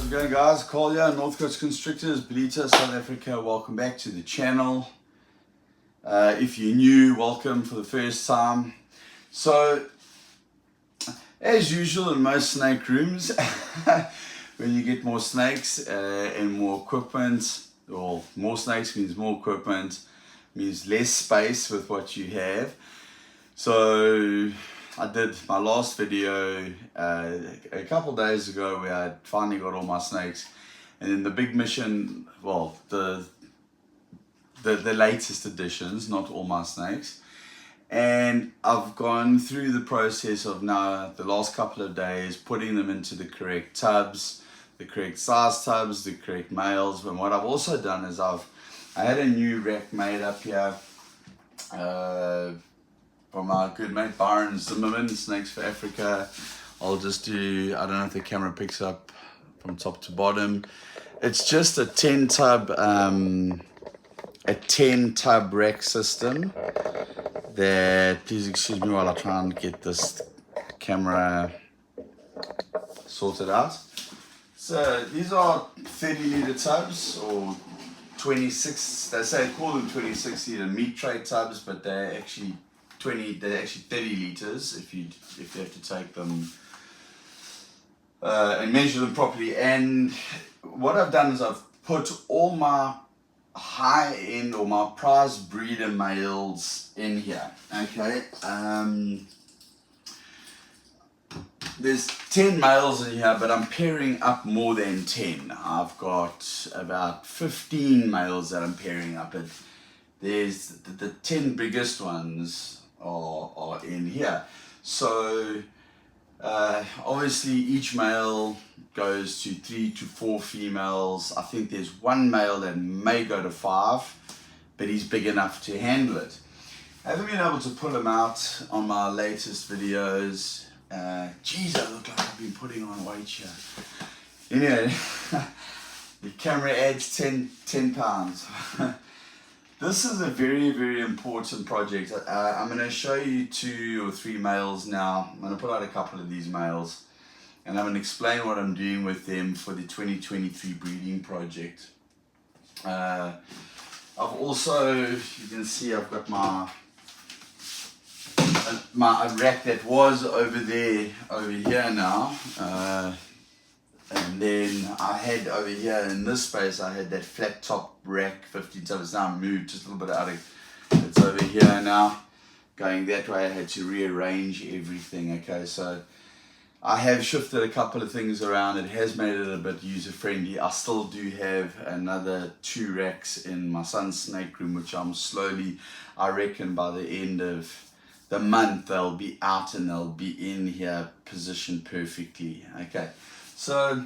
it going, guys? Cole here, North Coast Constrictors, Belita, South Africa. Welcome back to the channel. If you're new, welcome for the first time. So, as usual in most snake rooms, when you get more snakes and more equipment, or more snakes means more equipment, means less space with what you have. So I did my last video a couple days ago where I finally got all my snakes, and then the big mission, well, the latest editions, not all my snakes. And I've gone through the process of now the last couple of days putting them into the correct tubs, the correct size tubs, the correct males. And what I've also done is I had a new rack made up here from my good mate Byron Zimmerman, Snakes for Africa. I'll just do, I don't know if the camera picks up from top to bottom. It's just a 10 tub rack system that, please excuse me while I try and get this camera sorted out. So these are 30 litre tubs, or 26, they say call them 26 litre meat tray tubs, but they're actually 30 litres if you have to take them and measure them properly. And what I've done is I've put all my high end or my prize breeder males in here. Okay, there's 10 males in here, but I'm pairing up more than 10. I've got about 15 males that I'm pairing up. There's the 10 biggest ones are in here. So obviously each male goes to 3 to 4 females. I think there's one male that may go to 5, but he's big enough to handle it. I haven't been able to pull him out on my latest videos. Geez, I look like I've been putting on weight here. Anyway, the camera adds 10 pounds. This is a very, very important project. I'm going to show you 2 or 3 males now. I'm going to put out a couple of these males, and I'm going to explain what I'm doing with them for the 2023 breeding project. I've also, you can see I've got my rack that was over here now. And then I had over here in this space, I had that flat top rack 15 tubs. Now moved just a little bit out of, it's over here now. Going that way, I had to rearrange everything. Okay, so I have shifted a couple of things around. It has made it a bit user friendly. I still do have another 2 racks in my son's snake room, which I'm slowly, I reckon by the end of the month, they'll be out and they'll be in here positioned perfectly. Okay. So,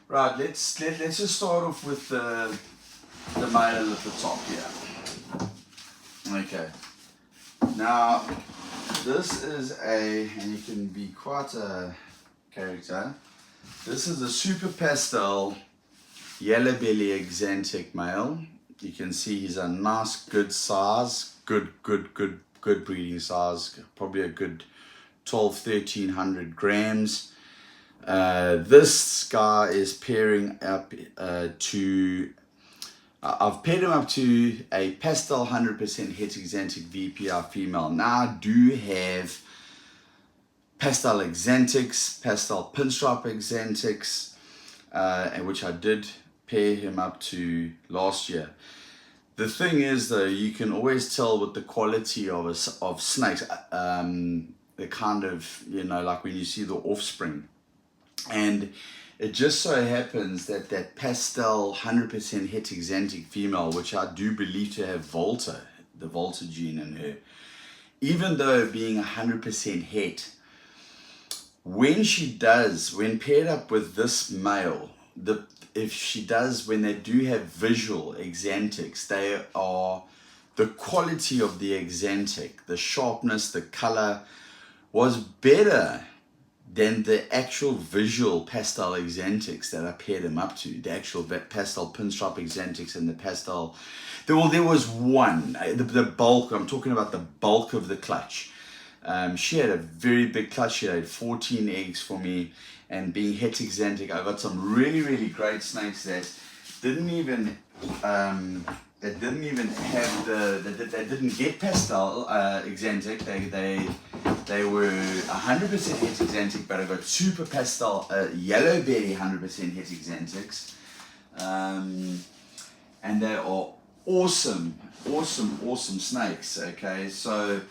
right, let's just start off with the male at the top here. Okay. Now, this is and you can be quite a character. This is a super pastel yellow belly Exanthic male. You can see he's a nice, good size, good breeding size, probably a good 1,200-1,300 grams. This guy is pairing up to, I've paired him up to a pastel 100% het Exanthic VPR female. Now I do have pastel Exanthics, pastel pinstripe Exanthics, which I did pair him up to last year. The thing is though, you can always tell with the quality of snakes, the kind of, like when you see the offspring. And it just so happens that that pastel 100% het Exanthic female, which I do believe to have the Volta gene in her, even though being 100% het, when paired up with this male, when they do have visual Exanthics, the quality of the Exanthic, the sharpness, the color was better than the actual visual pastel Exanthics that I paired him up to, the actual pastel pinstripe Exanthics and the pastel. There was one, the bulk, I'm talking about the bulk of the clutch. She had a very big clutch. She had 14 eggs for me, and being het Exanthic, I got some really, really great snakes that didn't even have they didn't get pastel Exanthic. They were 100% het Exanthic, but I got super pastel yellow belly 100% het Exanthics, and they are awesome snakes. Okay, so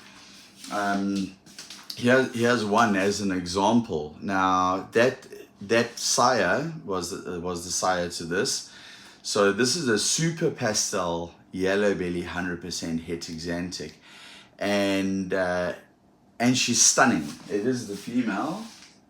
here's one as an example. Now that sire was the sire to this. So this is a super pastel yellow belly 100% het Exanthic, and she's stunning. It is the female.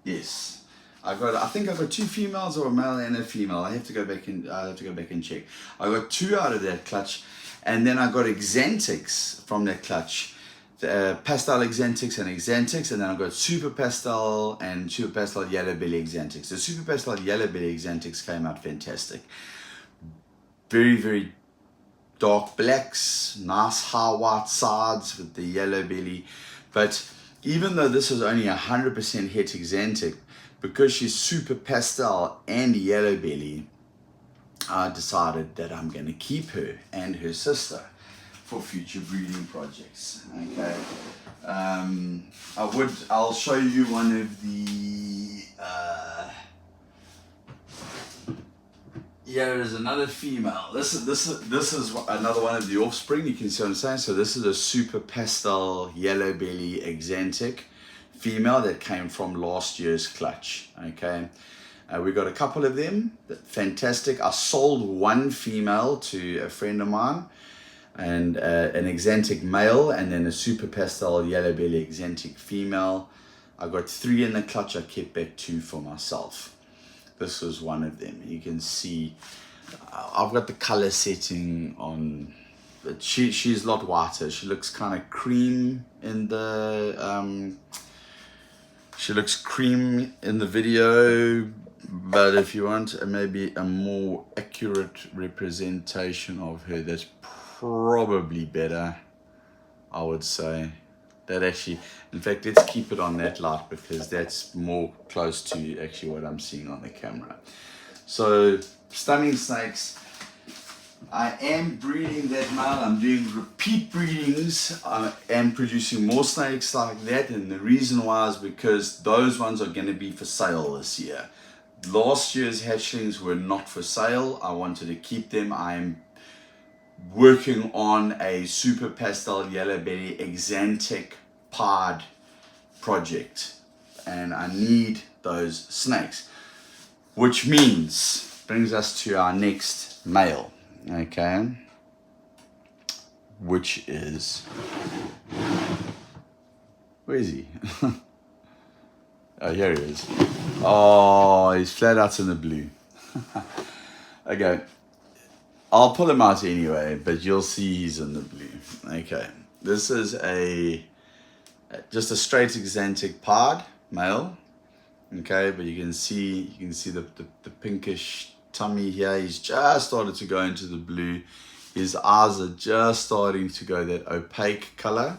Yes, I think I got two females, or a male and a female. I have to go back and check. I got two out of that clutch, and then I got Exanthics from that clutch. Pastel Exanthics and Exanthics, and then I got super pastel and super pastel yellow belly Exanthics. The super pastel yellow belly Exanthics came out fantastic. Very, very dark blacks, nice high white sides with the yellow belly. But even though this is only 100% het Exanthic, because she's super pastel and yellow belly, I decided that I'm going to keep her and her sister for future breeding projects. Okay, I'll show you one of the here is another female. This is another one of the offspring. You can see what I'm saying. So this is a super pastel yellow belly Exanthic female that came from last year's clutch. Okay, we got a couple of them. Fantastic. I sold one female to a friend of mine, and an Exanthic male, and then a super pastel yellow belly Exanthic female. I got 3 in the clutch. I kept back 2 for myself. This was one of them. You can see I've got the color setting on, but she's a lot whiter. She looks kind of cream in the video, but if you want maybe a more accurate representation of her, that's probably better, I would say. That actually, in fact, let's keep it on that light, because that's more close to actually what I'm seeing on the camera. So stunning snakes. I am breeding that male. I'm doing repeat breedings. I am producing more snakes like that, and the reason why is because those ones are going to be for sale this year. Last year's hatchlings were not for sale. I wanted to keep them. I'm working on a super pastel yellow belly Exanthic pod project, and I need those snakes, which brings us to our next male. Okay, which is, where is he? Oh, here he is. Oh, he's flat out in the blue. Okay, I'll pull him out anyway, but you'll see he's in the blue. Okay, this is just a straight Exanthic pod male. Okay, but you can see the pinkish tummy here. He's just started to go into the blue. His eyes are just starting to go that opaque color.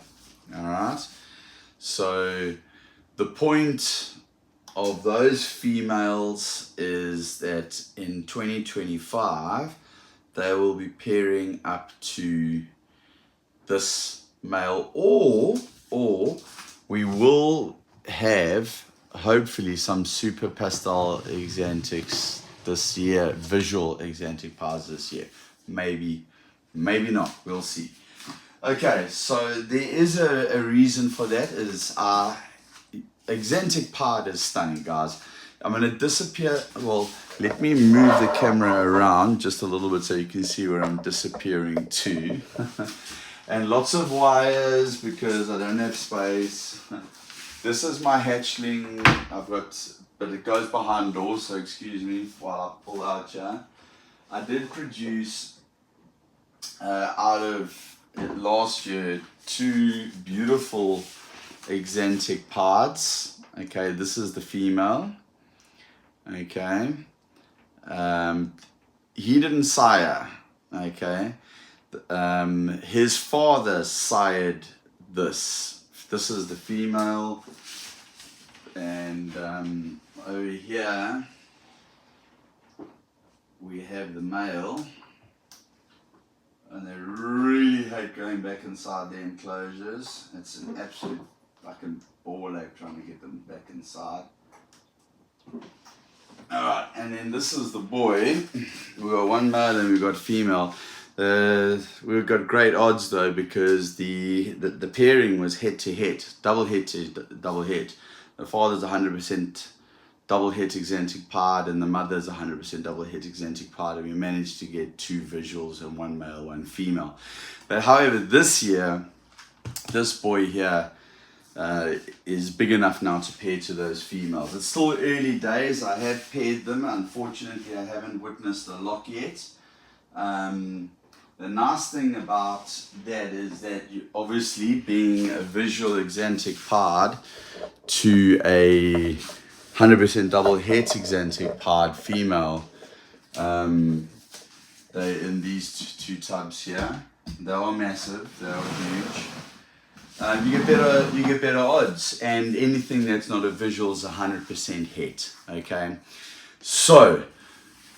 All right, so the point of those females is that in 2025 they will be pairing up to this male, or we will have hopefully some super pastel Exanthics this year, visual Exanthic pies this year. Maybe not, we'll see. Okay, so there is a reason for that. Is our Exanthic pod is stunning, guys. I'm going to disappear. Well, let me move the camera around just a little bit so you can see where I'm disappearing to. And lots of wires because I don't have space. This is my hatchling. But it goes behind doors, so excuse me while I pull out here. I did produce out of last year 2 beautiful Exanthic pods. Okay, this is the female. Okay, he didn't sire. Okay, his father sired this. This is the female, and over here we have the male, and they really hate going back inside the enclosures. It's an absolute fucking ball ache trying to get them back inside. Alright, and then this is the boy. We've got one male and we've got female. We've got great odds though, because the pairing was head to head, double head to double head. The father's 100% double het Exanthic pod, and the mother's 100% double het Exanthic pod, and we managed to get 2 visuals, and 1 male, 1 female. But however, this year, this boy here is big enough now to pair to those females. It's still early days. I have paired them. Unfortunately, I haven't witnessed a lock yet. The nice thing about that is that you, obviously being a visual Exanthic pod to a 100% double het Exanthic pod female, they in these two tubs here. They are massive. They are huge. You get better odds, and anything that's not a visual is 100% het. Okay, so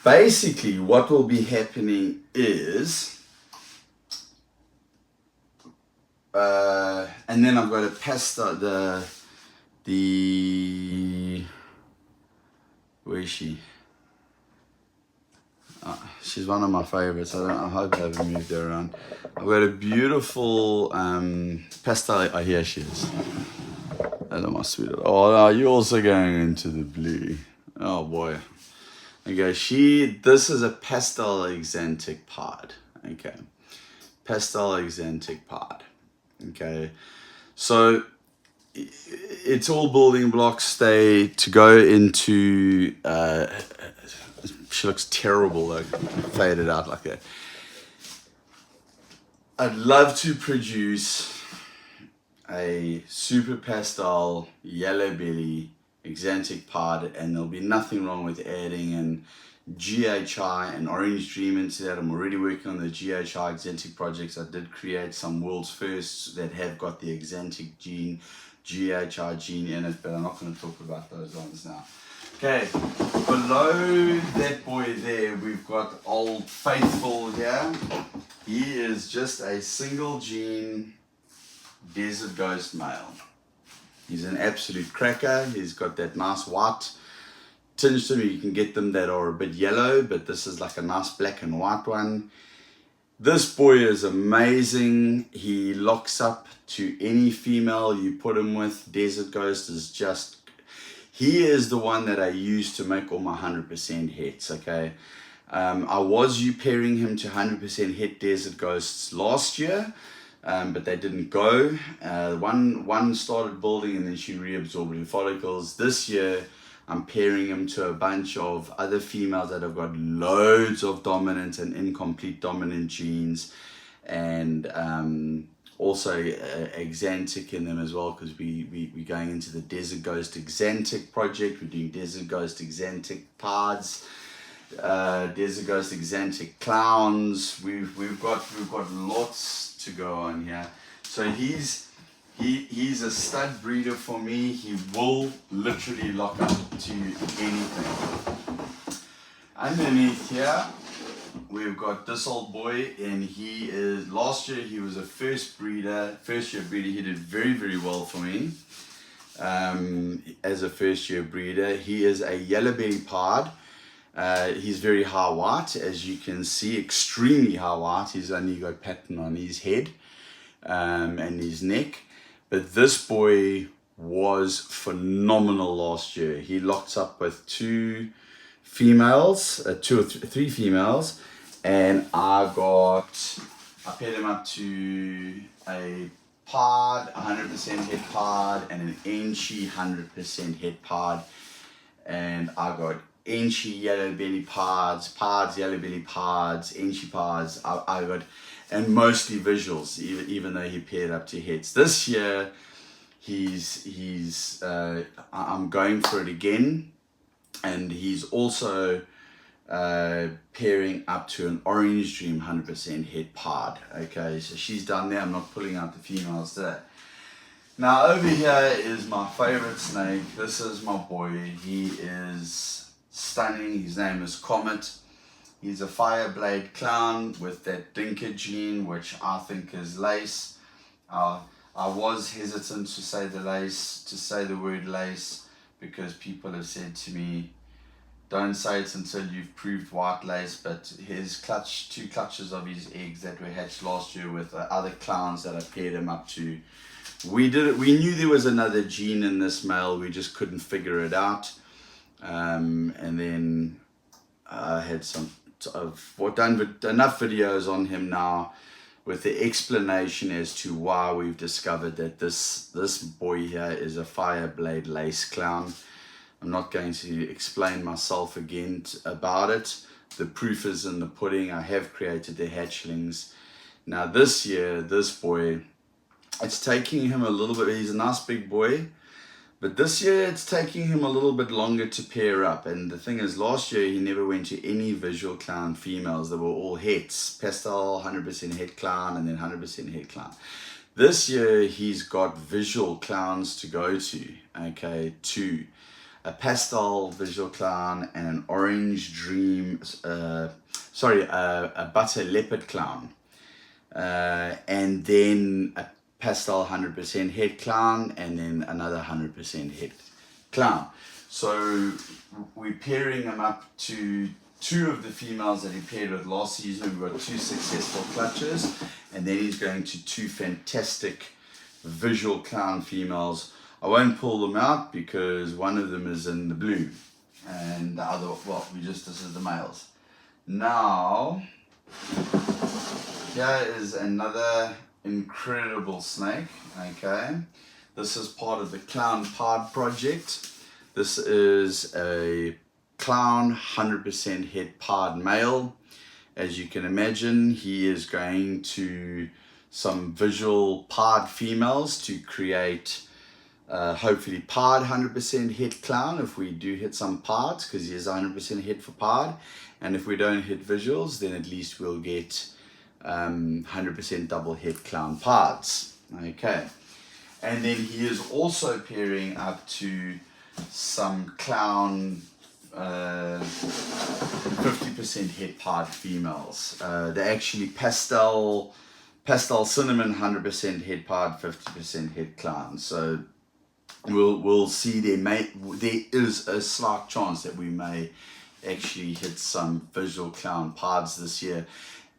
basically what will be happening is, and then I've got a pasta, the where is she? She's one of my favorites. I hope I haven't moved her around. I've got a beautiful pastel. Oh, here she is. Hello, my sweetheart. Oh, no, you're also going into the blue. Oh boy. Okay, this is a pastel Exanthic pod. Okay, pastel Exanthic pod. Okay, so it's all building blocks. To go into. She looks terrible, like faded out like that. I'd love to produce a super pastel yellow belly Exanthic pod, and there'll be nothing wrong with adding an GHI and orange dream into that. I'm already working on the GHI Exanthic projects. I did create some world's firsts that have got the Exanthic gene, GHI gene in it, but I'm not going to talk about those ones now. Okay, below that boy there, we've got Old Faithful here. He is just a single gene desert ghost male. He's an absolute cracker. He's got that nice white tinge to him. You can get them that are a bit yellow, but this is like a nice black and white one. This boy is amazing. He locks up to any female you put him with. Desert Ghost is just... He is the one that I use to make all my 100% hits, okay? I was pairing him to 100% hit Desert Ghosts last year, but they didn't go. One started building and then she reabsorbed her follicles. This year, I'm pairing him to a bunch of other females that have got loads of dominant and incomplete dominant genes, and also Exanthic in them as well, because we're going into the Desert Ghost Exanthic project. We're doing Desert Ghost Exanthic pods, Desert Ghost Exanthic clowns. We've got lots to go on here. So he's a stud breeder for me. He will literally lock up to anything. Underneath here, we've got this old boy, and he is, last year he was a first year breeder. He did very, very well for me as a first year breeder. He is a yellow belly pod. He's very high white, as you can see, extremely high white. He's only got pattern on his head and his neck. But this boy was phenomenal last year. He locked up with 2 females, 2 or 3 females, and I paired him up to a pod, 100% head pod, and an Enchi 100% head pod, and I got Enchi yellow belly pods, yellow belly pods, Enchi pods. I got, and mostly visuals, even though he paired up to heads. This year, I'm going for it again, and he's also pairing up to an orange dream 100% head pod. Okay, so she's done there. I'm not pulling out the females there. Now over here is my favorite snake. This is my boy. He is stunning. His name is Comet. He's a fireblade clown with that dinker gene, which I think is lace. I was hesitant to say the word lace, because people have said to me, don't say it until you've proved white lace. But his two clutches of his eggs that were hatched last year with other clowns that I paired him up to, we knew there was another gene in this male, we just couldn't figure it out. And then I had done enough videos on him now with the explanation as to why we've discovered that this boy here is a fireblade lace clown. I'm not going to explain myself again about it. The proof is in the pudding. I have created the hatchlings. Now this year, this boy, it's taking him a little bit, he's a nice big boy, but this year it's taking him a little bit longer to pair up. And the thing is, last year he never went to any visual clown females. They were all hets, pastel, 100% het clown, and then 100% het clown. This year he's got visual clowns to go to, okay, two. A pastel visual clown and an orange a butter leopard clown. And then a pastel 100% het clown, and then another 100% het clown. So we're pairing him up to two of the females that he paired with last season. We've got 2 successful clutches, and then he's going to 2 fantastic visual clown females. I won't pull them out because one of them is in the blue, and the other, this is the males. Now, here is another incredible snake, okay? This is part of the Clown Pod project. This is a clown 100% het pod male. As you can imagine, he is going to some visual pod females to create hopefully pod 100% het clown if we do hit some pods, because he is 100% het for pod. And if we don't hit visuals, then at least we'll get 100% double het clown pods. Okay. And then he is also pairing up to some clown 50% het pod females. They're actually pastel cinnamon 100% het pod, 50% het clown. So we'll see there is a slight chance that we may actually hit some visual clown pods this year,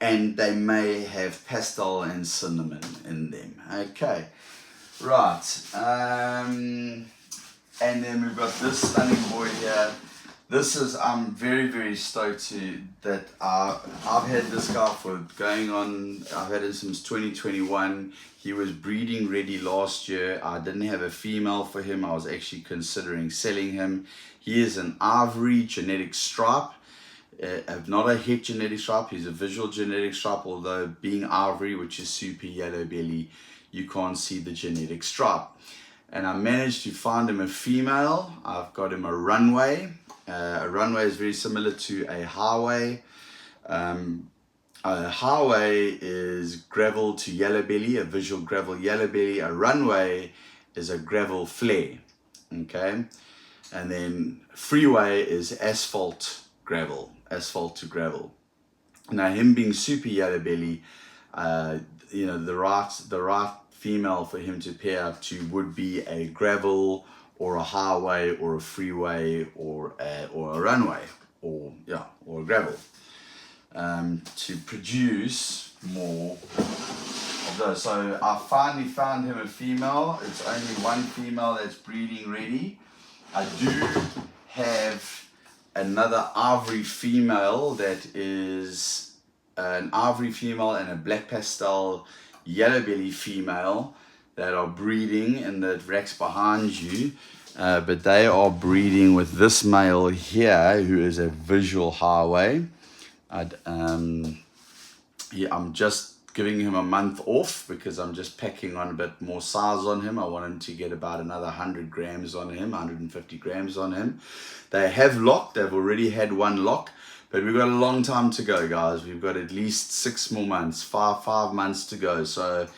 and they may have pastel and cinnamon in them. Okay, right. And then we've got this stunning boy here. I'm very, very stoked that I've had this guy I've had him since 2021. He was breeding ready last year. I didn't have a female for him. I was actually considering selling him. He is an ivory genetic stripe, not a het genetic stripe. He's a visual genetic stripe, although being ivory, which is super yellow belly, you can't see the genetic stripe. And I managed to find him a female. I've got him a runway. A runway is very similar to a highway. A highway is gravel to yellow belly, a visual gravel yellow belly. A runway is a gravel flare, okay? And then freeway is asphalt to gravel. Now him being super yellow belly, the right female for him to pair up to would be a gravel or a highway or a freeway or a runway or a gravel, to produce more of those. So I finally found him a female. It's only one female that's breeding ready. I do have another ivory female that is an ivory female and a black pastel yellow belly female that are breeding in the racks behind you, but they are breeding with this male here who is a visual highway. I'm just giving him a month off because I'm just packing on a bit more size on him. I want him to get about another 100 grams on him, 150 grams on him. They have locked, they've already had one lock, but we've got a long time to go, guys. We've got at least 6 more months, five months to go. So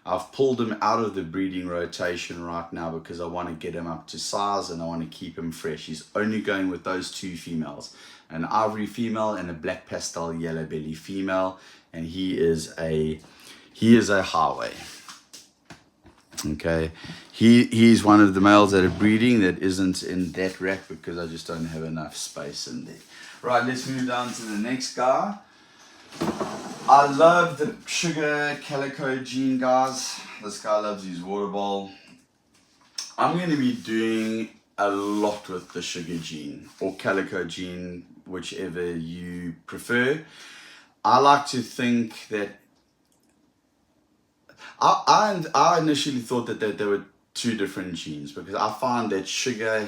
I've pulled him out of the breeding rotation right now because I want to get him up to size and I want to keep him fresh. He's only going with those 2 females, an ivory female and a black pastel yellow belly female, and he is a highway. Okay, he's one of the males that are breeding that isn't in that rack because I just don't have enough space in there. Right, let's move down to the next guy. I love the sugar calico gene, guys. This guy loves his water bowl. I'm going to be doing a lot with the sugar gene or calico gene, whichever you prefer. I like to think that I initially thought that there were 2 different genes because I find that sugar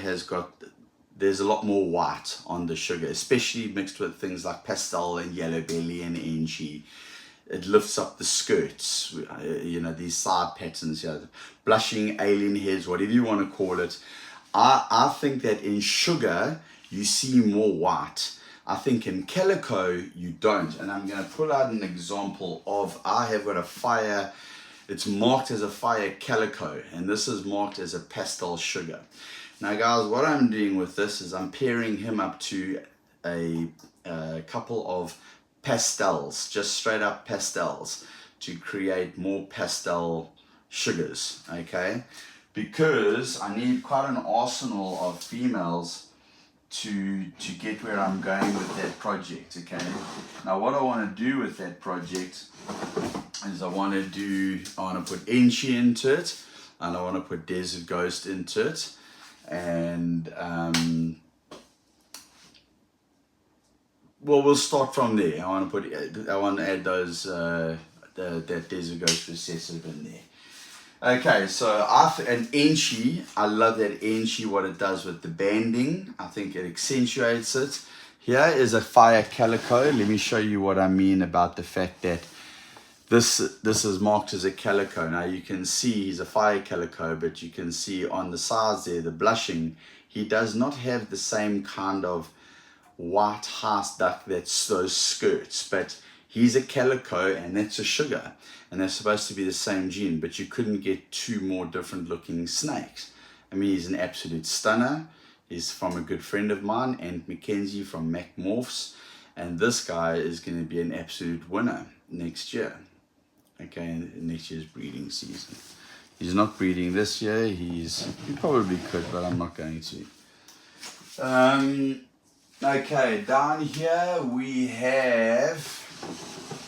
there's a lot more white on the sugar, especially mixed with things like pastel and yellow belly and NG. It lifts up the skirts, you know, these side patterns here, blushing alien heads, whatever you want to call it. I think that in sugar, you see more white. I think in calico, you don't. And I'm going to pull out an example of, I have got a fire, it's marked as a fire calico, and this is marked as a pastel sugar. Now guys, what I'm doing with this is I'm pairing him up to a couple of pastels, just straight up pastels, to create more pastel sugars, okay? Because I need quite an arsenal of females to get where I'm going with that project, okay? Now what I want to do with that project is I want to put Enchi into it, and I want to put Desert Ghost into it. And well, we'll start from there. I want to add those that Desert Ghost recessive in there. Okay, so and Enchi, I love that Enchi, what it does with the banding. I think it accentuates it. Here is a fire calico. Let me show you what I mean about the fact that this is marked as a calico. Now you can see he's a fire calico, but you can see on the sides there, the blushing, he does not have the same kind of white house duck that's those skirts, but he's a calico and that's a sugar, and they're supposed to be the same gene, but you couldn't get 2 more different looking snakes. I mean, he's an absolute stunner. He's from a good friend of mine, and Mackenzie from Mac Morphs, and this guy is going to be an absolute winner next year. Okay, in next year's breeding season. He's not breeding this year. He probably could, but I'm not going to. Okay, down here we have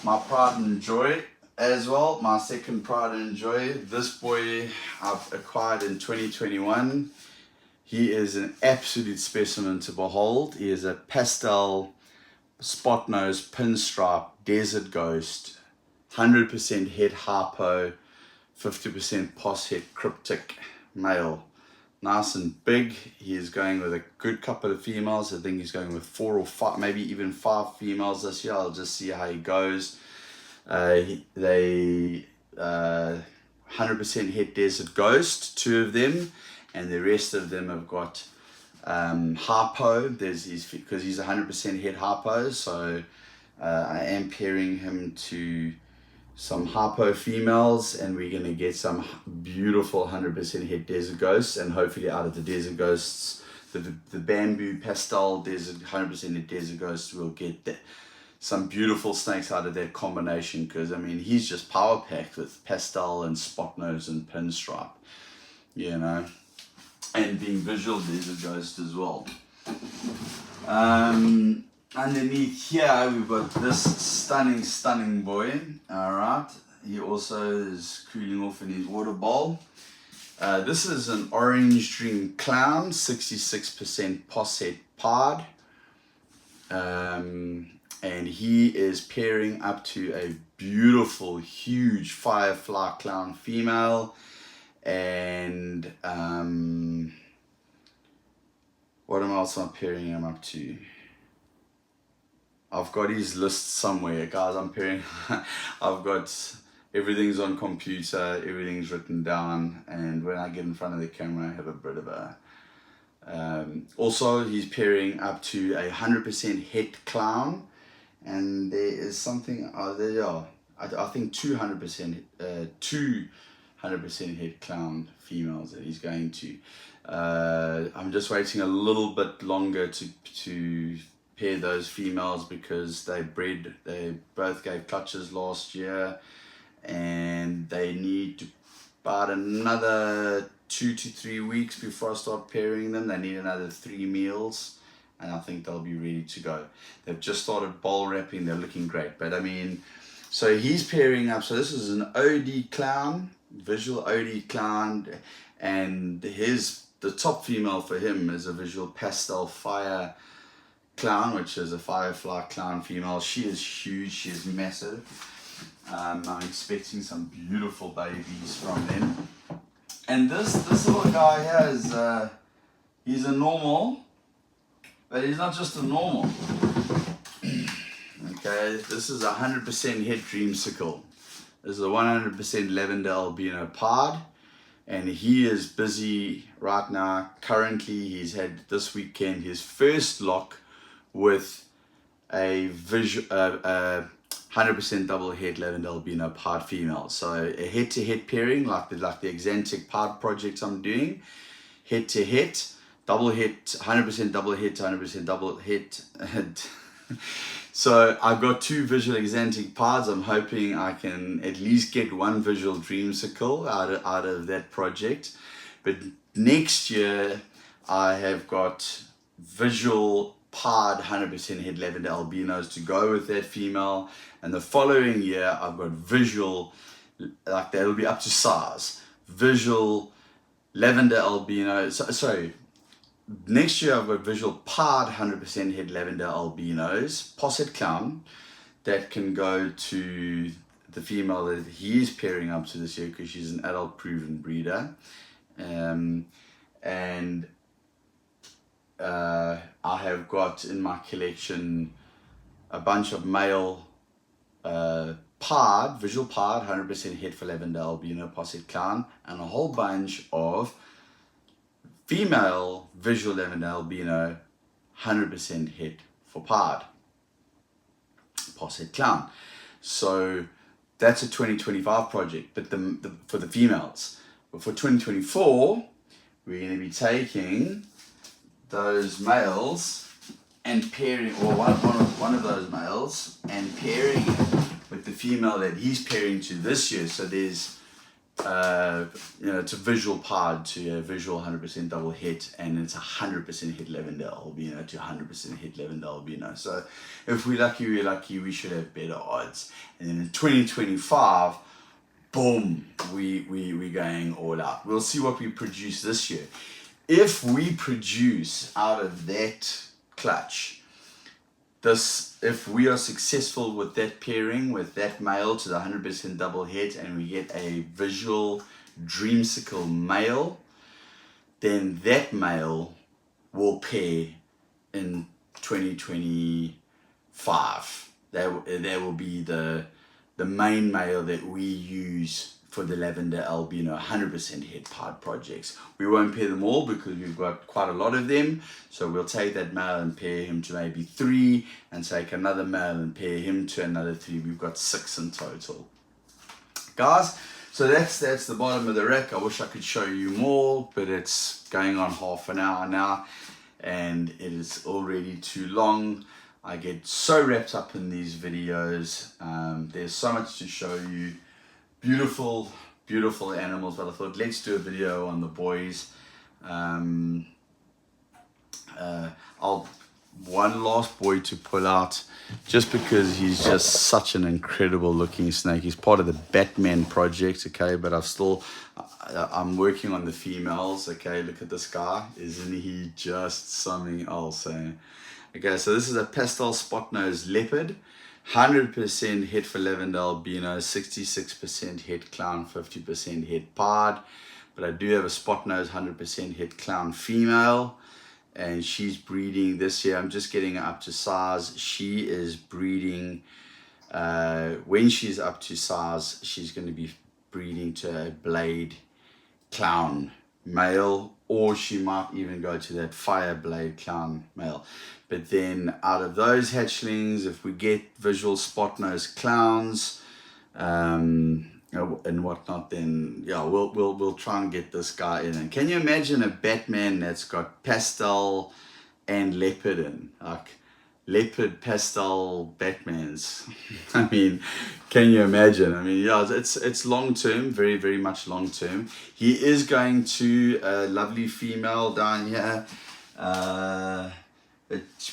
my pride and joy as well. My second pride and joy. This boy I've acquired in 2021. He is an absolute specimen to behold. He is a pastel, Spotnose, pinstripe, desert ghost, 100% head harpo, 50% pos head cryptic male. Nice and big. He is going with a good couple of females. I think he's going with 4 or 5, maybe even 5 females this year. I'll just see how he goes. They 100% head desert ghost, 2 of them, and the rest of them have got harpo. Because he's 100% head harpo, so I am pairing him to some harpo females, and we're going to get some beautiful 100% head desert ghosts, and hopefully out of the desert ghosts, the bamboo pastel desert 100% head desert ghosts, we'll get some beautiful snakes out of that combination, because I mean he's just power packed with pastel and Spotnose and pinstripe, you know, and being visual desert ghost as well. Underneath here we've got this stunning boy. All right, he also is cooling off in his water bowl. This is an orange dream clown, 66% posset pod, and he is pairing up to a beautiful huge firefly clown female. And what else am I pairing him up to? I've got his list somewhere, guys. I've got everything's on computer, everything's written down, and when I get in front of the camera, I have a bit of a. Also, he's pairing up to a 100% het clown, and there is something. Oh, there you are. I think 200% het clown females that he's going to. I'm just waiting a little bit longer to pair those females because they both gave clutches last year, and they need to about another 2 to 3 weeks before I start pairing them. They need another 3 meals, and I think they'll be ready to go. They've just started bowl wrapping. They're looking great. But I mean, so he's pairing up. So this is an OD clown, visual OD clown, and the top female for him is a visual pastel fire clown, which is a firefly clown female. She is huge. She is massive. I'm expecting some beautiful babies from them. And this little guy here is he's a normal, but he's not just a normal. Okay, this is 100% het Dreamsicle. This is a 100% lavender albino pod, and he is busy right now. Currently, he's had this weekend his first lock with a 100% double het lavender albino pod female. So a head-to-head pairing, like the Exanthic pod projects I'm doing. Head-to-head, double het, 100% double het, 100% double het. So I've got 2 visual Exanthic pods. I'm hoping I can at least get 1 visual Dreamsicle out of that project. But next year I have got visual pod 100% het lavender albinos to go with that female, and the following year I've got visual, like that'll be up to size, visual lavender albino. Sorry, next year I've got visual pod 100% het lavender albinos, posset clown, that can go to the female that he's pairing up to this year because she's an adult proven breeder. I have got in my collection a bunch of male visual pod 100% het for lavender albino posset clown, and a whole bunch of female visual lavender albino 100% het for pod posset clown. So that's a 2025 project, but for the females. But for 2024, we're going to be taking those males and pairing, or one of those males, and pairing it with the female that he's pairing to this year. So there's it's a visual pod to a visual 100% double het, and it's 100% het lavender albino to 100% het lavender albino. So if we're lucky, we should have better odds. And then in 2025, boom, we're going all out. We'll see what we produce this year. If we produce out of that clutch, if we are successful with that pairing with that male to the 100% double het, and we get a visual Dreamsicle male, then that male will pair in 2025. That will be the main male that we use for the lavender albino 100% het pod projects. We won't pair them all because we've got quite a lot of them. So we'll take that male and pair him to maybe 3, and take another male and pair him to another 3. We've got 6 in total. Guys, so that's the bottom of the rack. I wish I could show you more, but it's going on half an hour now, and it is already too long. I get so wrapped up in these videos. There's so much to show you. Beautiful animals, but I thought let's do a video on the boys. One last boy to pull out, just because he's just such an incredible looking snake. He's part of the Batman project, okay, but I'm working on the females, okay. Look at this guy, isn't he just something else, eh? Okay, so this is a pastel Spotnose leopard, 100% het for lavender albino, 66% het clown, 50% het pod. But I do have a Spotnose 100% het clown female, and she's breeding this year. I'm just getting her up to size. She is breeding, when she's up to size, she's going to be breeding to a blade clown male, or she might even go to that fire blade clown male. But then out of those hatchlings, if we get visual Spotnose clowns, and whatnot, then yeah, we'll try and get this guy in. And can you imagine a Batman that's got pastel and leopard in, like leopard pastel Batmans? I mean, can you imagine? I mean, yeah, it's long term, very very much long term. He is going to a lovely female down here.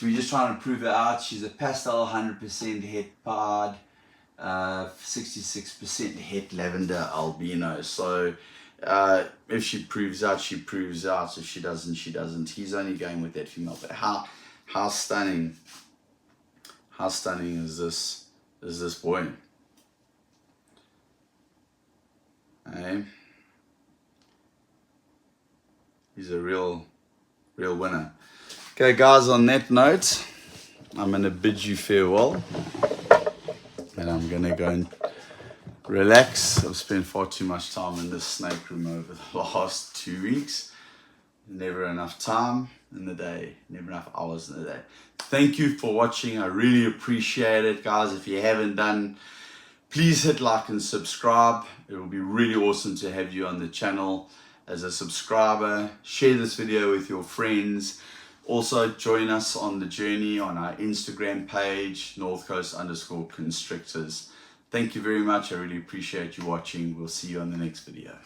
We're just trying to prove it out. She's a pastel 100% het pard, 66% het lavender albino. So if she proves out, she proves out. If she doesn't, she doesn't. He's only going with that female. But how stunning is this boy? Hey? He's a real winner. Okay guys, on that note, I'm going to bid you farewell, and I'm going to go and relax. I've spent far too much time in this snake room over the last 2 weeks. Never enough time in the day, never enough hours in the day. Thank you for watching. I really appreciate it, guys. If you haven't done, please hit like and subscribe. It will be really awesome to have you on the channel as a subscriber. Share this video with your friends. Also, join us on the journey on our Instagram page, North Coast_Constrictors. Thank you very much. I really appreciate you watching. We'll see you on the next video.